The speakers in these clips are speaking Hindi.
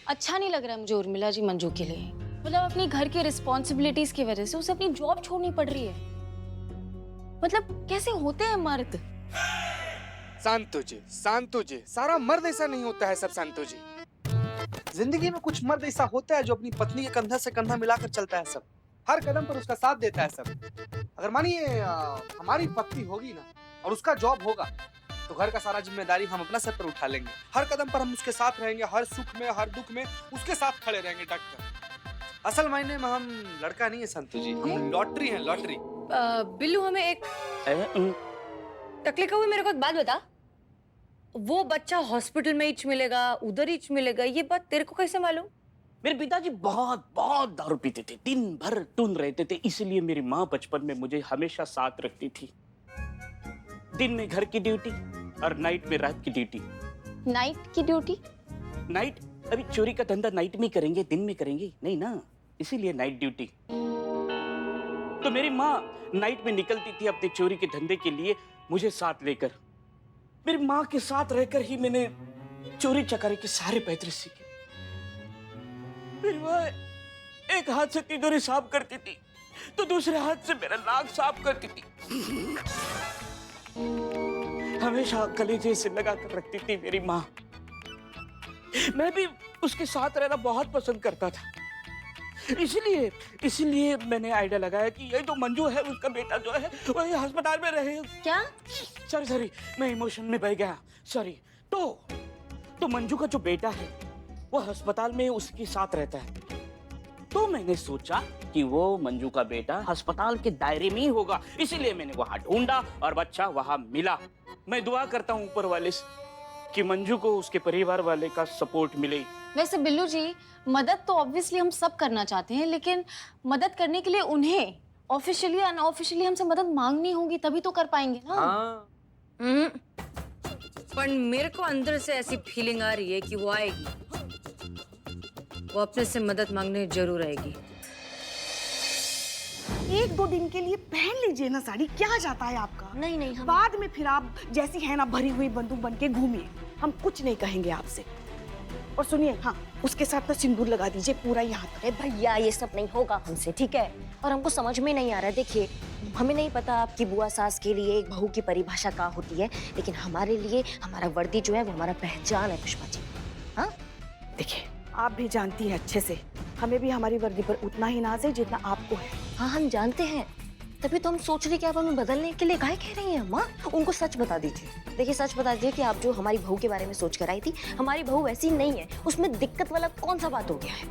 अच्छा नहीं लग रहा है मुझे उर्मिला जी मंजू के लिए। मतलब अपनी घर की रिस्पॉन्सिबिलिटीज की वजह से उसे अपनी जॉब छोड़नी पड़ रही है। मतलब कैसे होते हैं मर्द? शांतु जी, सारा मर्द ऐसा नहीं होता है सब शांतु जी। जिंदगी में कुछ मर्द ऐसा होता है जो अपनी पत्नी के कंधा से कंधा मिलाकर चलता है सब, हर कदम पर उसका साथ देता है सब। अगर मानिए हमारी पत्नी होगी ना और उसका जॉब होगा तो घर का सारा जिम्मेदारी हम अपना सर पर उठा लेंगे। हर कदम पर हम उसके साथ रहेंगे, हर सुख में हर दुख में उसके साथ खड़े रहेंगे डट कर। असल मायने में हम लड़का नहीं है संतु जी, हम लॉटरी हैं, लॉटरी। बिल्लू हमें एक तकलीफ हुई, मेरे को एक बात बता। वो बच्चा हॉस्पिटल में ही मिलेगा, उधर ही मिलेगा, ये बात तेरे को कैसे मालूम? मेरे पिताजी बहुत बहुत दारू पीते थे, दिन भर टून रहते थे, इसलिए मेरी माँ बचपन में मुझे हमेशा साथ रखती थी। दिन में घर की ड्यूटी और नाइट में रात की ड्यूटी। नाइट की ड्यूटी? नाइट? अभी चोरी का धंधा नाइट में करेंगे, दिन में करेंगे नहीं ना, इसीलिए नाइट ड्यूटी। तो मेरी माँ नाइट में निकलती थी अपने चोरी के धंधे के लिए मुझे साथ लेकर। मेरी माँ के साथ रहकर ही मैंने चोरी चकारी के सारे पैतरे सीखे। मेरी माँ एक हाथ से तिजोरी साफ करती थी तो दूसरे हाथ से मेरा नाक साफ करती थी। हमेशा कलेजे से लगा कर रखती थी मेरी माँ। मैं भी उसके साथ रहना बहुत पसंद करता था। इसीलिए मैंने आइडिया लगाया कि ये जो मंजू है उसका बेटा जो है वही अस्पताल में रहे। क्या? सॉरी, मैं इमोशन में बह गया, सॉरी। तो मंजू का जो बेटा है वो अस्पताल में उसके साथ रहता है, तो मैंने सोचा कि वो मंजू का बेटा अस्पताल के दायरे में ही होगा, इसीलिए मैंने वहां ढूंढा और बच्चा वहां मिला। मैं दुआ करता हूँ ऊपर वाले से कि मंजू को उसके परिवार वाले का सपोर्ट मिले। वैसे बिल्लू जी, मदद तो ऑब्वियसली हम सब करना चाहते हैं, लेकिन मदद करने के लिए उन्हें ऑफिशियली अनऑफिशियली हमसे मदद मांगनी होगी, तभी तो कर पाएंगे ना। हाँ। पर मेरे को अंदर से ऐसी फीलिंग आ रही है कि वो आएगी, वो अपने से मदद मांगने जरूर आएगी। एक दो दिन के लिए पहन लीजिए ना साड़ी, क्या जाता है आपका? नहीं हम बाद में फिर आप जैसी है ना भरी हुई बंदूक बन के घूमिए, हम कुछ नहीं कहेंगे आपसे। और सुनिए, हाँ उसके साथ ना सिंदूर लगा दीजिए पूरा यहाँ तक। अरे भैया ये सब नहीं होगा हमसे, ठीक है? और हमको समझ में नहीं आ रहा है। देखिए, हमें नहीं पता आपकी बुआ सास के लिए एक बहू की परिभाषा क्या होती है, लेकिन हमारे लिए हमारा वर्दी जो है वो हमारा पहचान है पुष्पा जी। हाँ देखिए, आप भी जानती हैं अच्छे से, हमें भी हमारी वर्दी पर उतना ही नाज है जितना आपको है। हाँ हम जानते हैं, तभी तो हम सोच रहे कि आप हमें बदलने के लिए काहे कह रही हैं माँ? उनको सच बता दीजिए। देखिए सच बता दीजिए कि आप जो हमारी बहू के बारे में सोच कर आई थी, हमारी बहू वैसी नहीं है। उसमें दिक्कत वाला कौन सा बात हो गया है?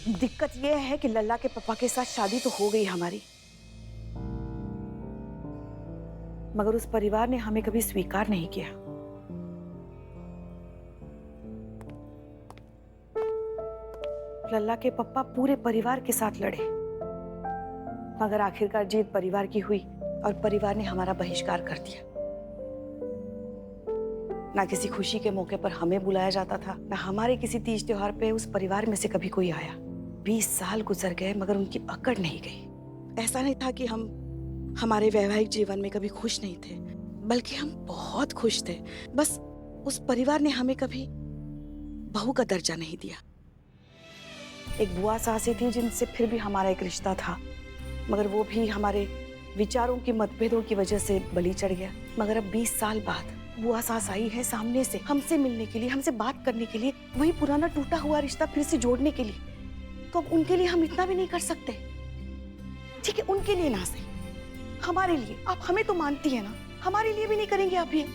दिक्कत यह है कि लल्ला के पापा के साथ शादी तो हो गई हमारी, मगर उस परिवार ने हमें कभी स्वीकार नहीं किया। लल्ला के पापा पूरे परिवार के साथ लड़े, मगर आखिरकार जीत परिवार की हुई और परिवार ने हमारा बहिष्कार कर दिया। ना किसी खुशी के मौके पर हमें बुलाया जाता था, ना हमारे किसी तीज त्योहार पे उस परिवार में से कभी कोई आया। 20 साल गुजर गए मगर उनकी अकड़ नहीं गई। ऐसा नहीं था कि हम हमारे वैवाहिक जीवन में कभी खुश नहीं थे, बल्कि हम बहुत खुश थे। बस उस परिवार ने हमें कभी बहू का दर्जा नहीं दिया। एक बुआ सासी थी जिनसे फिर भी हमारा एक रिश्ता था, मगर वो भी हमारे विचारों की मतभेदों की वजह से बलि चढ़ गया। मगर अब 20 साल बाद बुआ सास आई है सामने से हमसे मिलने के लिए, हमसे बात करने के लिए, वही पुराना टूटा हुआ रिश्ता फिर से जोड़ने के लिए। तो अब उनके लिए हम इतना भी नहीं कर सकते? ठीक है, उनके लिए ना सही, हमारे लिए। आप हमें तो मानती है ना, हमारे लिए भी नहीं करेंगे आप ये?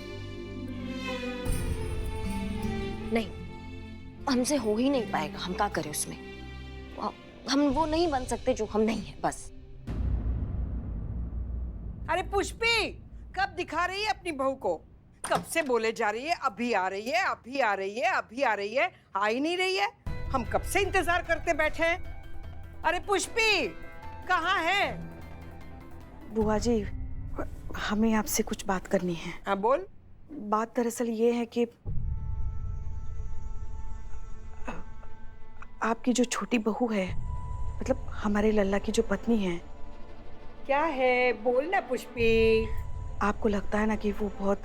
नहीं, हमसे हो ही नहीं पाएगा। हम क्या करें उसमें? हम वो नहीं बन सकते जो हम नहीं है, बस। अरे पुष्पी, कब दिखा रही है अपनी बहू को? कब से बोले जा रही है अभी आ रही है, अभी आ रही है, अभी आ रही है, आ ही नहीं रही है। हम कब से इंतजार करते बैठे हैं। अरे पुष्पी कहाँ है? बुआ जी, हमें आपसे कुछ बात करनी है। हाँ बोल। बात दरअसल ये है कि आपकी जो छोटी बहू है, मतलब हमारे लल्ला की जो पत्नी है। क्या है, बोल ना पुष्पी। आपको लगता है ना कि वो बहुत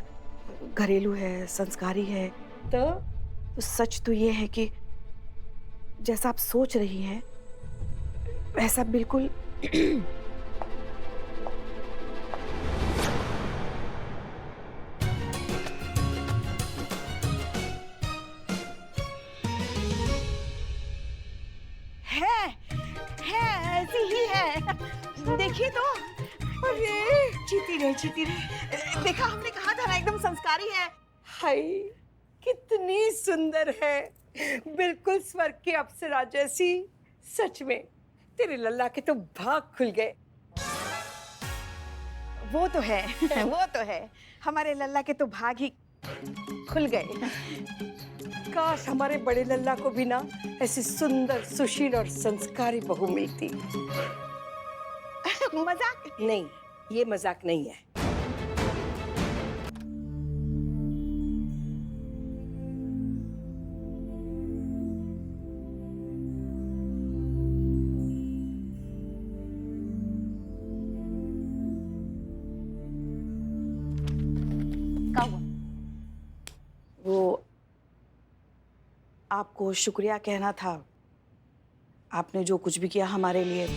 घरेलू है, संस्कारी है, तो सच तो ये है कि जैसा आप सोच रही हैं वैसा बिल्कुल है ऐसी ही है। देखिए तो, अरे जीती रहे। देखा, हमने कहा था ना एकदम संस्कारी है। हाय कितनी सुंदर है, बिल्कुल स्वर्ग की अप्सरा जैसी। सच में तेरे लल्ला के तो भाग खुल गए। वो तो है वो तो है, हमारे लल्ला के तो भाग ही खुल गए। काश हमारे बड़े लल्ला को भी ना ऐसी सुंदर, सुशील और संस्कारी बहू मिलती। मजाक नहीं, ये मजाक नहीं है। क्या हुआ? वो आपको शुक्रिया कहना था, आपने जो कुछ भी किया हमारे लिए।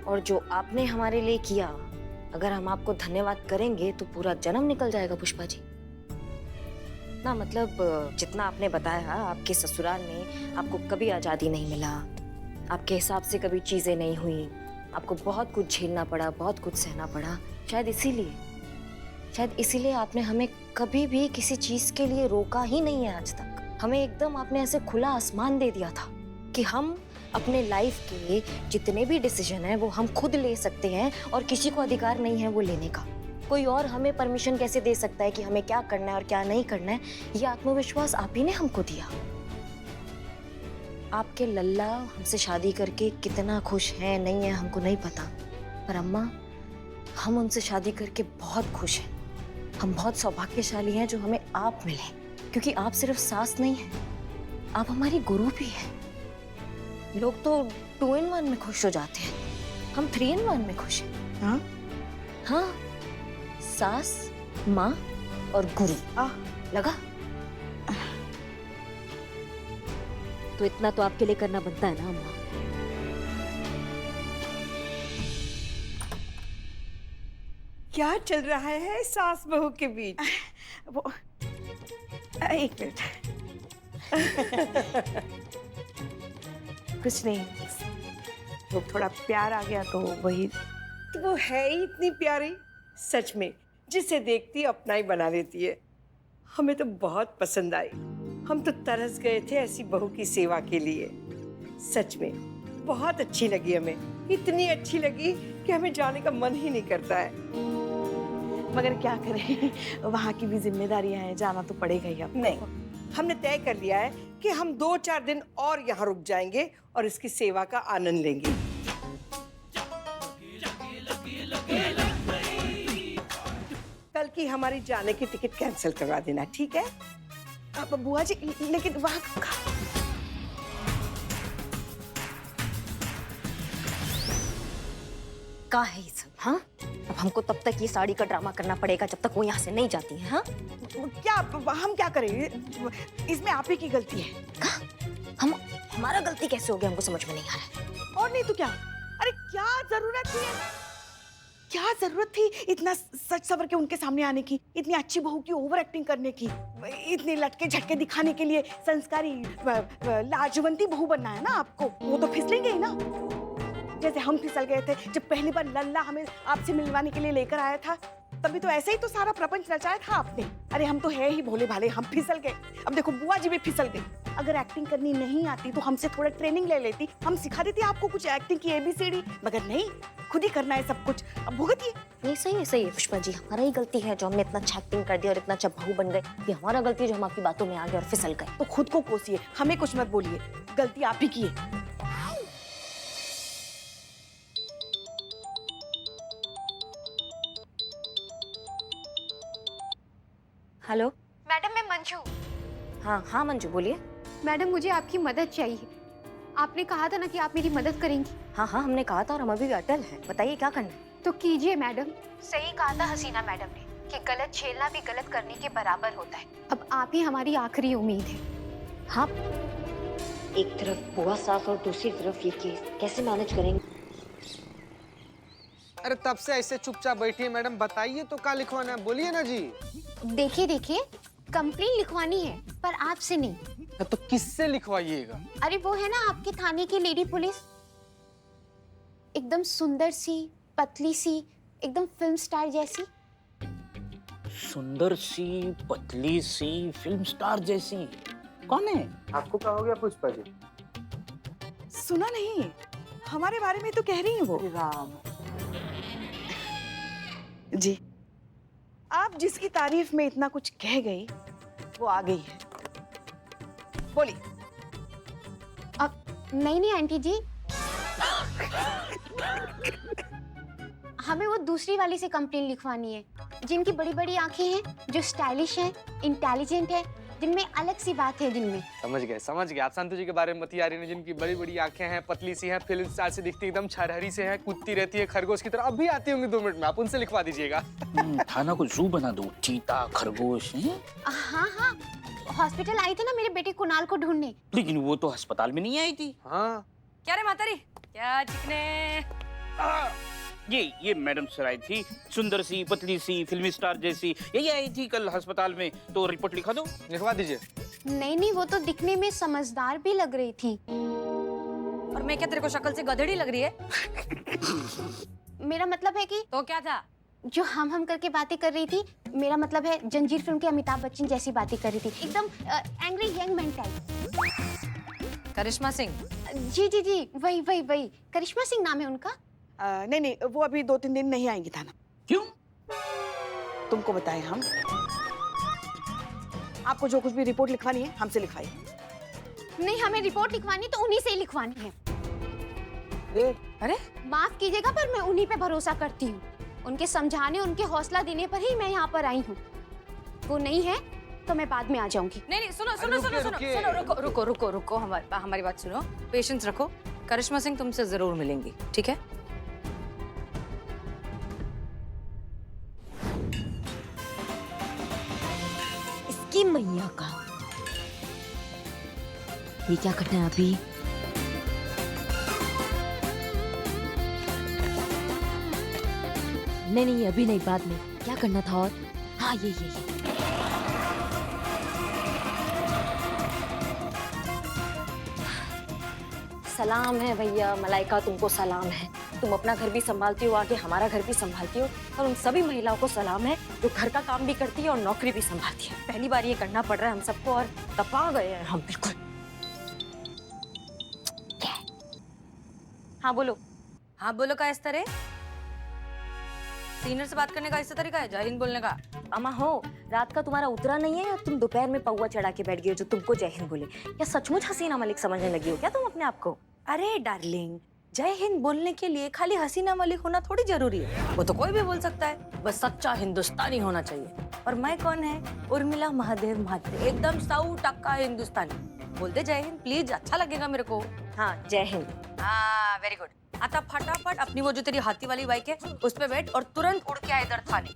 और जो आपने हमारे लिए किया, अगर हम आपको धन्यवाद करेंगे तो पूरा जन्म निकल जाएगा पुष्पा जी। ना मतलब जितना आपने बताया, आपके ससुराल में आपको कभी आज़ादी नहीं मिला, आपके हिसाब से कभी चीज़ें नहीं हुई, आपको बहुत कुछ झेलना पड़ा, बहुत कुछ सहना पड़ा। शायद इसीलिए आपने हमें कभी भी किसी चीज़ के लिए रोका ही नहीं है आज तक। हमें एकदम आपने ऐसे खुला आसमान दे दिया था कि हम अपने लाइफ के जितने भी डिसीजन हैं वो हम खुद ले सकते हैं और किसी को अधिकार नहीं है वो लेने का। कोई और हमें परमिशन कैसे दे सकता है कि हमें क्या करना है और क्या नहीं करना है? ये आत्मविश्वास आप ही ने हमको दिया। आपके लल्ला हमसे शादी करके कितना खुश है नहीं है हमको नहीं पता, पर अम्मा हम उनसे शादी करके बहुत खुश हैं। हम बहुत सौभाग्यशाली हैं जो हमें आप मिले, क्योंकि आप सिर्फ सास नहीं हैं, आप हमारी गुरु भी हैं। लोग तो 2 in 1 में खुश हो जाते हैं, हम 3 in 1 में खुश हैं। हाँ हाँ, सास, माँ और गुरु। लगा? तो इतना तो आपके लिए करना बनता है ना अम्मा। क्या चल रहा है सास बहू के बीच? वो एक मिनट कुछ नहीं, वो थोड़ा प्यार आ गया तो वही। तो वो है ही इतनी प्यारी, सच में जिसे देखती अपना ही बना लेती है। हमें तो बहुत पसंद आई, हम तो तरस गए थे ऐसी बहू की सेवा के लिए। सच में बहुत अच्छी लगी हमें, इतनी अच्छी लगी कि हमें जाने का मन ही नहीं करता है। मगर क्या करें, वहाँ की भी जिम्मेदारियां हैं, जाना तो पड़ेगा ही अब। नहीं, हमने तय कर लिया है कि हम 2-4 दिन और यहाँ रुक जाएंगे और इसकी सेवा का आनंद लेंगे। कल की हमारी जाने की टिकट कैंसिल करवा देना, ठीक है? अब बुआ जी, लेकिन वहाँ का है ये सब? हाँ, अब हमको तब तक ये साड़ी का ड्रामा करना पड़ेगा जब तक वो यहाँ से नहीं जाती है। हाँ, क्या हम क्या करें, इसमें आप ही की गलती है। हमारा गलती कैसे हो गया हमको समझ में नहीं आ रहा है। और नहीं तो क्या? अरे क्या जरूरत थी इतना सच सवर के उनके सामने आने की, इतनी अच्छी बहू की ओवर एक्टिंग करने की, इतने लटके झटके दिखाने के लिए संस्कारी लाजवंती बहू बनना है ना आपको। वो तो फिसलेंगे ही ना, जैसे हम फिसल गए थे जब पहली बार लल्ला हमें आपसे मिलवाने के लिए लेकर आया था। तभी तो ऐसे ही तो सारा प्रपंच रचाया था आपने। अरे हम तो है ही भोले भाले, हम फिसल गए। अब देखो बुआ जी भी फिसल गई। अगर एक्टिंग करनी नहीं आती तो हमसे थोड़ा ट्रेनिंग ले लेती, हम सिखा देते आपको कुछ एक्टिंग की ABCD। मगर नहीं, खुद ही करना है सब कुछ। अब भुगतिए। नहीं, सही है पुष्पा जी, हमारा ही गलती है जो हमने इतना अच्छा एक्टिंग कर दिया और इतना अच्छा बहू बन गए। ये हमारा गलती है जो हम आपकी बातों में आ गए और फिसल गए। तो खुद को कोसिए, हमें कुछ मत बोलिए, गलती आप ही की है। हेलो मैडम, मैं मंजू। हाँ मंजू बोलिए। मैडम, मुझे आपकी मदद चाहिए। आपने कहा था ना कि आप मेरी मदद करेंगी। हाँ हमने कहा था और हम अभी भी अटल हैं। बताइए क्या करना है। तो कीजिए मैडम। सही कहा था हसीना मैडम ने, कि गलत झेलना भी गलत करने के बराबर होता है। अब आप ही हमारी आखिरी उम्मीद है। हाँ, एक तरफ बुआ सास और दूसरी तरफ ये केस, कैसे मैनेज करेंगे? अरे तब से ऐसे चुपचाप बैठिए मैडम, बताइए तो क्या लिखवाना है, बोलिए ना जी। देखिए कंप्लेन लिखवानी है पर आपसे नहीं। तो किससे लिखवाइएगा? अरे वो है ना आपके थाने की लेडी पुलिस, एकदम सुंदर सी, पतली सी, एकदम फिल्म स्टार जैसी। सुंदर सी, पतली सी, फिल्म स्टार जैसी? कौन है? आपको क्या हो गया पुष्पा जी? सुना नहीं, हमारे बारे में तो कह रही है वो। राम जी, आप जिसकी तारीफ में इतना कुछ कह गई वो आ गई है, बोलिए। अब नहीं आंटी जी, हमें वो दूसरी वाली से कंप्लेन लिखवानी है, जिनकी बड़ी बड़ी आंखें हैं, जो स्टाइलिश हैं, इंटेलिजेंट है, जिनमें अलग सी बात है जिनमें। समझ गए। आप संतोष जी के बारे में बतिया रही हैं, जिनकी बड़ी बड़ी आंखें हैं, पतली सी हैं, फिल्म स्टार से दिखती एकदम छरहरी से हैं, कूदती रहती है खरगोश की तरह। अब भी आती होंगी 2 मिनट में, आप उनसे लिखवा दीजिएगा। थाना को जू बना दो, चीता, खरगोश हैं? हाँ, हॉस्पिटल आई थी ना मेरे बेटे कुणाल को ढूंढने। लेकिन वो तो अस्पताल में नहीं आई थी। हाँ, क्या रे मातारी, क्या चिकने? ये मैडम सर आई थी, सुंदर सी, पतली सी, फिल्मी स्टार जैसी, यही आई थी कल अस्पताल में। तो रिपोर्ट लिखा दो। लिखवा दीजिए। नहीं, वो तो दिखने में समझदार भी लग रही थी। और मैं क्या तेरे को शक्ल से गधेड़ी लग रही है? मेरा मतलब है कि तो क्या था? जो हम करके बातें कर रही थी, मेरा मतलब है जंजीर फिल्म के अमिताभ बच्चन जैसी बातें कर रही थी, एकदम एंग्री यंग मैन टाइप। करिश्मा सिंह? जी, वही करिश्मा सिंह नाम है उनका। नहीं, वो अभी 2-3 दिन नहीं आएंगी थाना। क्यों? तुमको बताएं हम। आपको जो कुछ भी रिपोर्ट लिखवानी है हमसे लिखवाइए। नहीं, हमें रिपोर्ट लिखवानी तो उन्हीं से ही लिखवानी है। अरे माफ कीजिएगा पर मैं उन्हीं पे भरोसा करती हूँ। उनके समझाने, उनके हौसला देने पर ही मैं यहाँ पर आई हूँ। वो नहीं है तो मैं बाद में आ जाऊंगी। नहीं, सुनो, रुको, हमारी बात सुनो, पेशेंस रखो। करिश्मा सिंह तुमसे जरूर मिलेंगी, ठीक है? इसकी मैया का, ये क्या करना है अभी? नहीं, अभी नहीं, बाद में। क्या करना था? और हाँ, ये सलाम है भैया, मलाइका तुमको सलाम है। तुम अपना घर भी संभालती हो, आगे हमारा घर भी संभालती हो, और उन सभी महिलाओं को सलाम है जो घर का काम भी करती है और नौकरी भी संभालती है। पहली बार ये करना पड़ रहा है हम सबको, और तपा गए हैं हम बिल्कुल। हाँ बोलो का इस तरह सीनियर से बात करने का ऐसा तरीका है? जय हिंद बोलने का? अम्मा हो, रात का तुम्हारा उतरा नहीं है, तुम दोपहर में पौवा चढ़ा के बैठ गई हो जो तुमको जय हिंद बोले। क्या सचमुच हसीना मलिक समझने लगी हो क्या तुम अपने आप को? अरे डार्लिंग, जय हिंद बोलने के लिए खाली हसीना मलिक होना थोड़ी जरूरी है, वो तो कोई भी बोल सकता है, बस सच्चा हिंदुस्तानी होना चाहिए। और मैं कौन है? उर्मिला महादेव महात्रे, एकदम 100% हिंदुस्तानी। बोल दे जय हिंद प्लीज, अच्छा लगेगा मेरे को। हाँ, जय हिंद। हाँ, वेरी गुड। आता फटाफट अपनी वो जो तेरी हाथी वाली बाइक है उस पे बैठ और तुरंत उड़ के आ इधर थाने।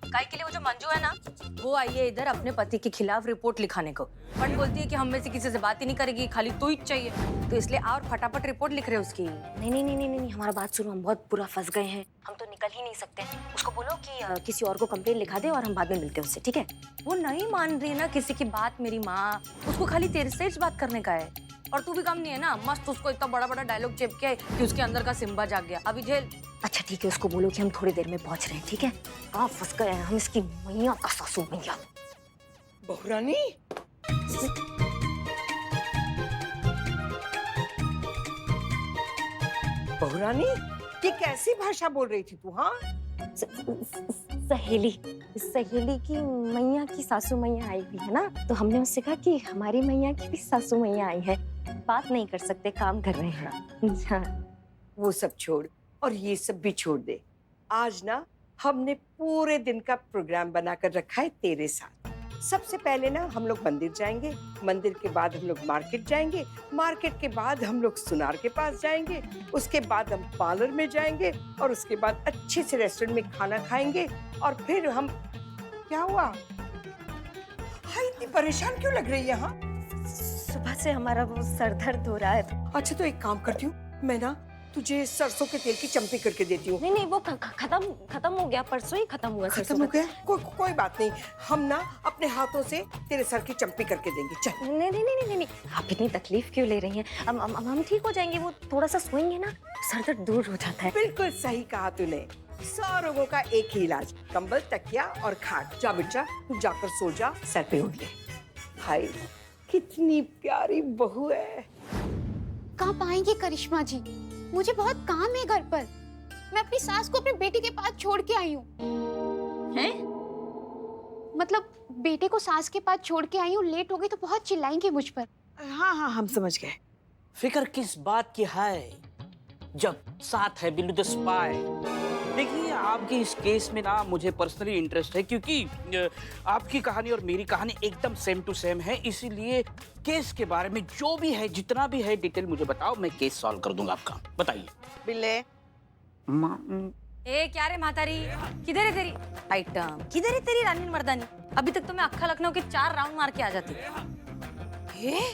काय के लिए वो जो मंजू है ना, वो आई है इधर अपने पति के खिलाफ रिपोर्ट लिखाने को। पण बोलती है कि हम में से किसी से बात ही नहीं करेगी, खाली तू ही चाहिए, तो इसलिए और फटाफट रिपोर्ट लिख रहे उसकी। नहीं, हमारा बात सुनो, हम बहुत बुरा फंस गए हैं, हम तो निकल ही नहीं सकते। उसको बोलो कि किसी और को कंप्लेन लिखा दे और हम बाद में मिलते हैं उससे, ठीक है? वो नहीं मान रही ना किसी की बात मेरी माँ, उसको खाली तेरे से ही बात करने का है। और तू भी कम नहीं है ना, मस्त उसको इतना बड़ा बड़ा डायलॉग चिपके कि उसके अंदर का सिम्बा जाग गया, अभी झेल। अच्छा ठीक है, उसको बोलो कि हम थोड़ी देर में पहुंच रहे हैं, ठीक है? कहाँ फंस गए हैं हम, इसकी मैया का सासू मैया। बहुरानी, बहुरानी, ये कैसी भाषा बोल रही थी तू? हाँ, सहेली की मैया की सासू मैया आई हुई है ना, तो हमने उससे कहा कि हमारी मैया की भी सासू मैया आई है, बात नहीं कर सकते, काम कर रहे हैं। हाँ। वो सब छोड़ और ये सब भी छोड़ दे। आज ना हमने पूरे दिन का प्रोग्राम बनाकर रखा है तेरे साथ। सबसे पहले ना हम लोग मंदिर जाएंगे, मंदिर के बाद हम लोग मार्केट जाएंगे, मार्केट के बाद हम लोग सुनार के पास जाएंगे, उसके बाद हम पार्लर में जाएंगे और उसके बाद अच्छे से रेस्टोरेंट में खाना खाएंगे और फिर हम क्या हुआ? हाँ, इतनी परेशान क्यों लग रही है? हाँ, सुबह से हमारा वो सर दर्द हो रहा है। अच्छा तो एक काम करती हूँ, मैं ना तुझे सरसों के तेल की चम्पी करके देती हूँ। नहीं नहीं, वो खत्म हो गया, परसों ही खत्म हुआ। खत्म हो गया? कोई बात नहीं, हम ना अपने हाथों से तेरे सर की चम्पी करके देंगे। चल। नहीं नहीं नहीं नहीं नहीं, आप इतनी तकलीफ क्यों ले रही हैं? हम ठीक हो जाएंगे, वो थोड़ा सा सोएंगे ना, सर दर्द दूर हो जाता है। बिल्कुल सही कहा तूने। 100 रोगों का एक ही इलाज, कंबल, तकिया और खाट। जा बेटा, तू जाकर सो जा, सर पे ओढ़ ले। भाई कितनी प्यारी बहू है। कब आएंगे करिश्मा जी? मुझे बहुत काम है घर पर। मैं अपनी सास को अपने बेटे के पास छोड़ के आई हूँ। हैं? मतलब बेटे को सास के पास छोड़ के आई हूँ, लेट हो गई तो बहुत चिल्लाएंगे मुझ पर। हाँ हाँ, हम समझ गए। फिक्र किस बात की है जब साथ है बिल्लू द स्पाई। देखिए, आपके इस केस में ना मुझे पर्सनली इंटरेस्ट है, क्योंकि आपकी कहानी और मेरी कहानी एकदम सेम टू सेम है। इसीलिए केस के बारे में जो भी है, जितना भी है, डिटेल मुझे बताओ, मैं केस सॉल्व कर दूंगा आपका। बताइए। बिल्ले, ए क्या रे मातारी, किधर है तेरी आइटम? किधर है तेरी रानी मर्दानी? अभी तक तो मैं अक्खा लखनऊ के 4 राउंड मार के आ जाती। ए,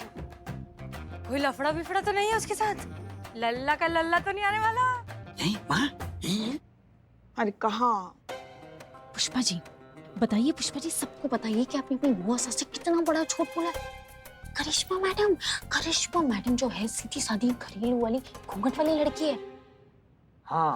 कोई लफड़ा बिफड़ा तो नहीं है उसके साथ? लल्ला का लल्ला तो नहीं आने वाला? नहीं माँ, अरे कहाँ? पुष्पा जी बताइए, पुष्पा जी सबको बताइए कि आपने अपनी बुआ सास से कितना बड़ा झूठ बोला है। करिश्मा मैडम जो है, सीधी सादी घरेलू वाली घूंघट वाली लड़की है। हाँ,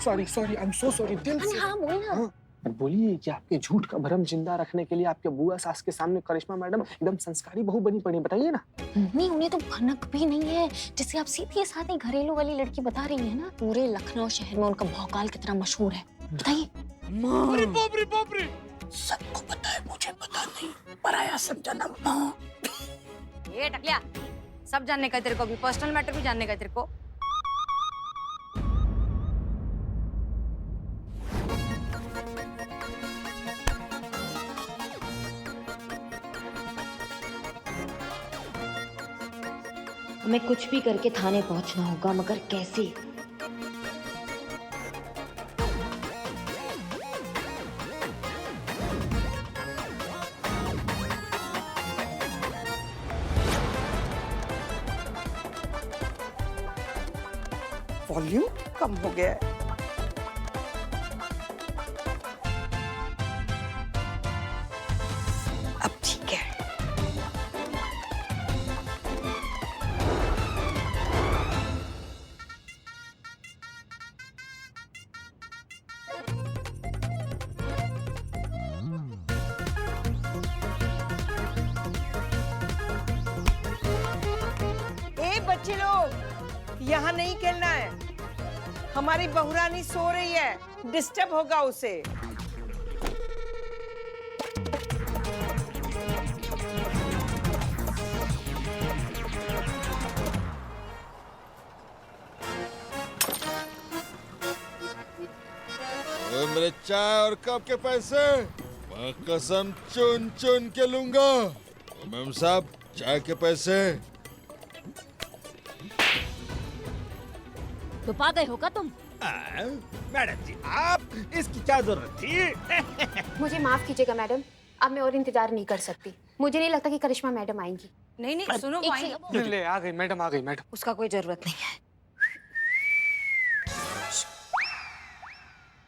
sorry, I am so sorry, दिल से। हाँ बोल ना। हाँ, बोलिए कि आपके झूठ का भरम जिंदा रखने के लिए आपके बुआ सास के सामने करिश्मा मैडम एकदम संस्कारी बहू बनी पड़ी, बताइए ना। नहीं, उन्हें तो भनक भी नहीं है, जिसे आप सीधी सादी घरेलू वाली लड़की बता रही है ना। पूरे लखनऊ शहर में उनका भौकाल कितना मशहूर है, बताइए। अरे बाप रे, सबको पता है, मुझे पता नहीं, पराया समझा ना माँ। ये टकलिया, सब जानने का है तेरे को, भी पर्सनल मैटर भी जानने का है तेरे को। हमें कुछ भी करके थाने पहुंचना होगा, मगर कैसे? वॉल्यूम कम हो गया है। अब ठीक है। ए बच्चे लोग, यहाँ नहीं खेलना है। हमारी बहुरानी सो रही है, डिस्टर्ब होगा उसे। मेरे चाय और कप के पैसे मैं कसम चुन चुन के लूंगा। मैम साहब, चाय के पैसे। तो पा गए होगा तुम? मैडम जी, आप इसकी क्या जरूरत थी? मुझे माफ कीजिएगा मैडम, अब मैं और इंतजार नहीं कर सकती। मुझे नहीं लगता कि करिश्मा मैडम आएंगी। नहीं सुनो, वो आएंगे। ले आ गई मैडम, आ गई मैडम। उसका कोई जरूरत नहीं है।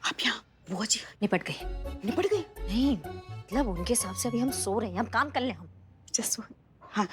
आप यहाँ? बुआ जी निपट गई? नहीं, मतलब उनके हिसाब से अभी हम सो रहे हैं, हम काम कर ले हम। जसो, हाँ।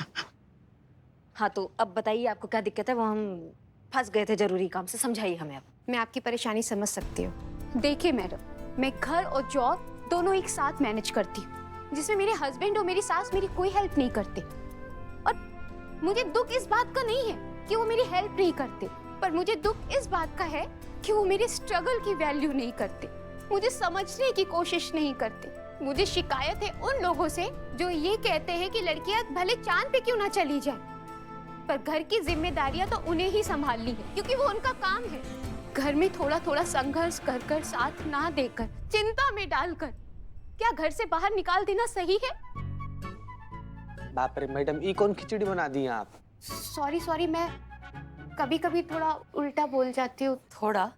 हाँ तो अब बताइए, आपको क्या दिक्कत है? वो हम फंस गए थे जरूरी काम से, समझाइए हमें अब। मैं आपकी परेशानी समझ सकती हूँ। देखिए मैडम, मैं घर और जॉब दोनों एक साथ मैनेज करती हूँ, जिसमें मेरे हस्बैंड और मेरी सास मेरी कोई हेल्प नहीं करते। और मुझे दुख इस बात का नहीं है कि वो मेरी हेल्प नहीं करते, पर मुझे दुख इस बात का है कि वो मेरे स्ट्रगल की वैल्यू नहीं करते, मुझे समझने की कोशिश नहीं करते। मुझे शिकायत है उन लोगों से जो ये कहते हैं कि लड़कियां भले चांद पे क्यों ना चली जाए, पर घर की जिम्मेदारियां तो उन्हें ही संभालनी है, क्योंकि वो उनका काम है। घर में थोड़ा थोड़ा संघर्ष कर कर, साथ ना देकर, चिंता में डालकर क्या घर से बाहर निकाल देना सही है? बाप रे मैडम, ये कौन खिचड़ी बना दी हैं आप? सॉरी सॉरी, मैं कभी कभी थोड़ा उल्टा बोल जाती हूँ। थोड़ा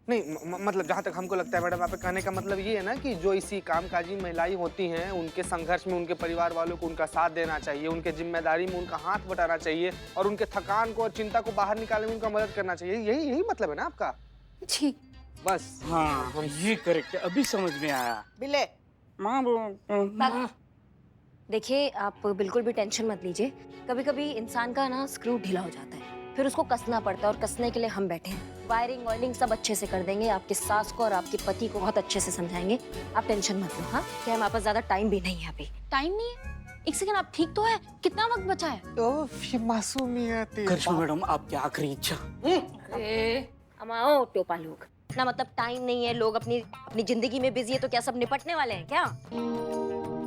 नहीं मतलब जहाँ तक हमको लगता है मैडम, आपके कहने का मतलब ये है ना कि जो इसी कामकाजी महिलाएं होती हैं, उनके संघर्ष में उनके परिवार वालों को उनका साथ देना चाहिए, उनके जिम्मेदारी में उनका हाथ बटाना चाहिए और उनके थकान को और चिंता को बाहर निकालने में उनका मदद करना चाहिए। यही यही मतलब है ना आपका? जी बस हाँ ये करेक्ट है, अभी समझ में आया। बिले माँ देखिए आप बिल्कुल भी टेंशन मत लीजिए। कभी कभी इंसान का ना स्क्रू ढीला हो जाता है, फिर उसको कसना पड़ता है, और कसने के लिए हम बैठे हैं। वायरिंग वायरिंग सब अच्छे से कर देंगे, आपके सास को और आपके पति को बहुत अच्छे से समझाएंगे। आप टेंशन मत लो। हाँ, क्या हमारे पास ज्यादा टाइम भी नहीं है अभी। टाइम नहीं है? एक सेकंड, आप ठीक तो है? कितना वक्त बचा है? ये मासूमियत है। करिश्मा मैडम आपकी आखिरी इच्छा। अमाओ टोपा लोग ना, मतलब टाइम नहीं है, लोग अपनी अपनी जिंदगी में बिजी है, तो क्या सब निपटने वाले हैं क्या?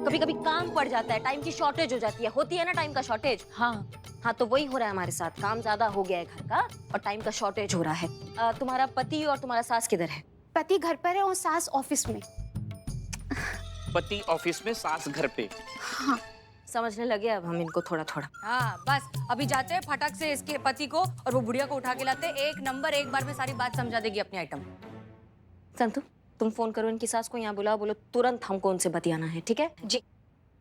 कभी कभी काम पड़ जाता है, टाइम की शॉर्टेज हो जाती है, होती है ना टाइम का शॉर्टेज। हाँ तो वही हो रहा है हमारे साथ, काम ज्यादा हो गया है घर का और टाइम का शॉर्टेज हो रहा है। तुम्हारा पति और तुम्हारा सास किधर है? पति घर पर है और सास ऑफिस में। पति ऑफिस में, सास घर पे। हाँ समझने लगे अब हम इनको थोड़ा थोड़ा। हाँ बस अभी जाते हैं फटाक से इसके पति को और वो बुढ़िया को उठा के लाते हैं। एक नंबर, एक बार में सारी बात समझा देगी अपनी आइटम। संतु तुम फोन करो इनकी सास को, यहाँ बुलाओ, बोलो तुरंत हमको उनसे बतियाना है, ठीक है? जी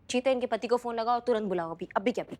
ठीक है, इनके पति को फोन लगाओ, तुरंत बुलाओ, अभी अभी क्या अभी।